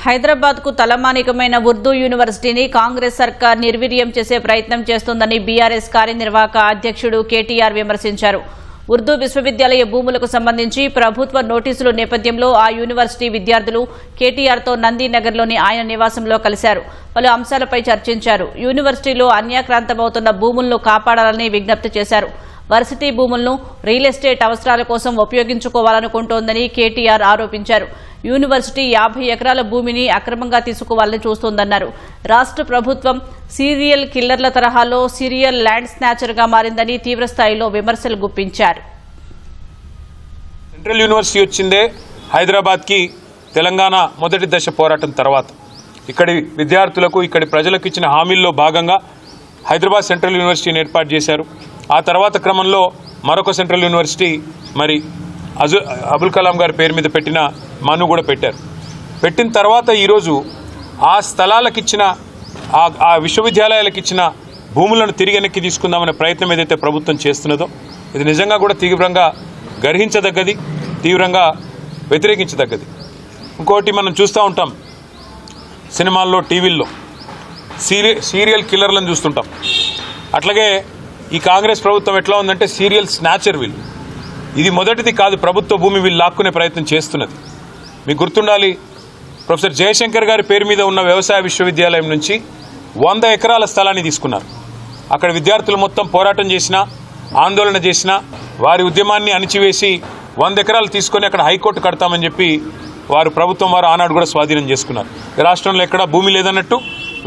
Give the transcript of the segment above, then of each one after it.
హైదరాబాద్కు తలమానికమైన ఉర్దూ యూనివర్సిటీని కాంగ్రెస్ సర్కార్ నిర్వీర్యం చేసే ప్రయత్నం చేస్తోందని బీఆర్ఎస్ కార్యనిర్వాహక అధ్యక్షుడు కేటీఆర్ విమర్శించారు. ఉర్దూ విశ్వవిద్యాలయ భూములకు సంబంధించి ప్రభుత్వ నోటీసుల నేపథ్యంలో ఆ యూనివర్సిటీ విద్యార్థులు కేటీఆర్తో నందీనగర్లోని ఆయన నివాసంలో కలిశారు. పలు అంశాలపై చర్చించారు. యూనివర్సిటీలో అన్యాక్రాంతమవుతున్న భూములను కాపాడాలని విజ్ఞప్తి చేశారు. వర్సిటీ భూములను రియల్ ఎస్టేట్ అవసరాల కోసం ఉపయోగించుకోవాలనుకుంటోందని కేటీఆర్ ఆరోపించారు. యూనివర్సిటీ 50 ఎకరాల భూమిని అక్రమంగా తీసుకోవాలని చూస్తోందన్నారు. రాష్ట్ర ప్రభుత్వం సీరియల్ కిల్లర్ల తరహాలో సీరియల్ ల్యాండ్ స్నాచర్గా మారిందని తీవ్రస్థాయిలో విమర్శలు గుప్పించారు. సెంట్రల్ యూనివర్సిటీ వచ్చిందే హైదరాబాద్కి తెలంగాణ మొదటి దశ పోరాటం తర్వాత ఇక్కడి విద్యార్థులకు ఇక్కడి ప్రజలకు ఇచ్చిన హామీల్లో భాగంగా హైదరాబాద్ సెంట్రల్ యూనివర్సిటీని ఏర్పాటు చేశారు. ఆ తర్వాత క్రమంలో మరొక సెంట్రల్ యూనివర్సిటీ మరి అబుల్ కలాం గారి పేరు మీద పెట్టిన మను కూడా పెట్టారు. పెట్టిన తర్వాత ఈరోజు ఆ స్థలాలకు ఇచ్చిన ఆ విశ్వవిద్యాలయాలకు ఇచ్చిన భూములను తిరిగి వెనక్కి తీసుకుందామనే ప్రయత్నం ఏదైతే ప్రభుత్వం చేస్తున్నదో ఇది నిజంగా కూడా తీవ్రంగా గర్హించదగ్గది, తీవ్రంగా వ్యతిరేకించదగ్గది. ఇంకోటి మనం చూస్తూ ఉంటాం, సినిమాల్లో టీవీల్లో సీరియల్ కిల్లర్లను చూస్తుంటాం. అట్లాగే ఈ కాంగ్రెస్ ప్రభుత్వం ఎట్లా ఉందంటే సీరియల్ స్నాచర్ వీళ్ళు. ఇది మొదటిది కాదు, ప్రభుత్వ భూమి వీళ్ళు లాక్కునే ప్రయత్నం చేస్తున్నది. మీకు గుర్తుండాలి, ప్రొఫెసర్ జయశంకర్ గారి పేరు మీద ఉన్న వ్యవసాయ విశ్వవిద్యాలయం నుంచి 100 ఎకరాల స్థలాన్ని తీసుకున్నారు. అక్కడ విద్యార్థులు మొత్తం పోరాటం చేసినా, ఆందోళన చేసినా, వారి ఉద్యమాన్ని అణిచివేసి 100 ఎకరాలు తీసుకొని అక్కడ హైకోర్టు కడతామని చెప్పి ప్రభుత్వం వారు ఆనాడు కూడా స్వాధీనం చేసుకున్నారు. రాష్ట్రంలో ఎక్కడా భూమి లేదన్నట్టు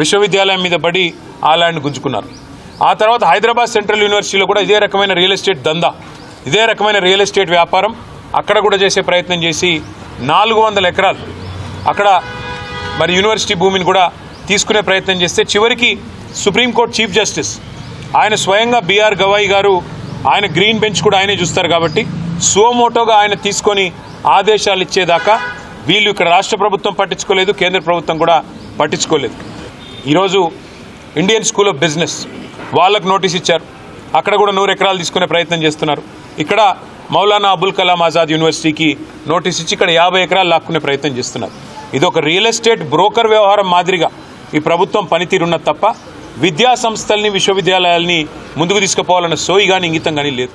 విశ్వవిద్యాలయం మీద పడి ఆ ల్యాండ్ గుంజుకున్నారు. ఆ తర్వాత హైదరాబాద్ సెంట్రల్ యూనివర్సిటీలో కూడా ఇదే రకమైన రియల్ ఎస్టేట్ దందా, ఇదే రకమైన రియల్ ఎస్టేట్ వ్యాపారం అక్కడ కూడా చేసే ప్రయత్నం చేసి 400 ఎకరాలు అక్కడ మరి యూనివర్సిటీ భూమిని కూడా తీసుకునే ప్రయత్నం చేస్తే చివరికి సుప్రీంకోర్టు చీఫ్ జస్టిస్ ఆయన స్వయంగా బిఆర్ గవాయి గారు, ఆయన గ్రీన్ బెంచ్ కూడా ఆయనే చూస్తారు కాబట్టి సుమోటోగా ఆయన తీసుకొని ఆదేశాలు ఇచ్చేదాకా వీళ్ళు ఇక్కడ రాష్ట్ర ప్రభుత్వం పట్టించుకోలేదు, కేంద్ర ప్రభుత్వం కూడా పట్టించుకోలేదు. ఈరోజు ఇండియన్ స్కూల్ ఆఫ్ బిజినెస్ వాళ్ళకు నోటీస్ ఇచ్చారు. అక్కడ కూడా 100 ఎకరాలు తీసుకునే ప్రయత్నం చేస్తున్నారు. ఇక్కడ మౌలానా అబుల్ కలాం ఆజాద్ యూనివర్సిటీకి నోటీస్ ఇచ్చి ఇక్కడ 50 ఎకరాలు లాక్కునే ప్రయత్నం చేస్తున్నారు. ఇది ఒక రియల్ ఎస్టేట్ బ్రోకర్ వ్యవహారం మాదిరిగా ఈ ప్రభుత్వం పనితీరున్నది తప్ప విద్యా సంస్థల్ని, విశ్వవిద్యాలయాల్ని ముందుకు తీసుకుపోవాలన్న సోయి కానీ ఇంగితం కానీ లేదు.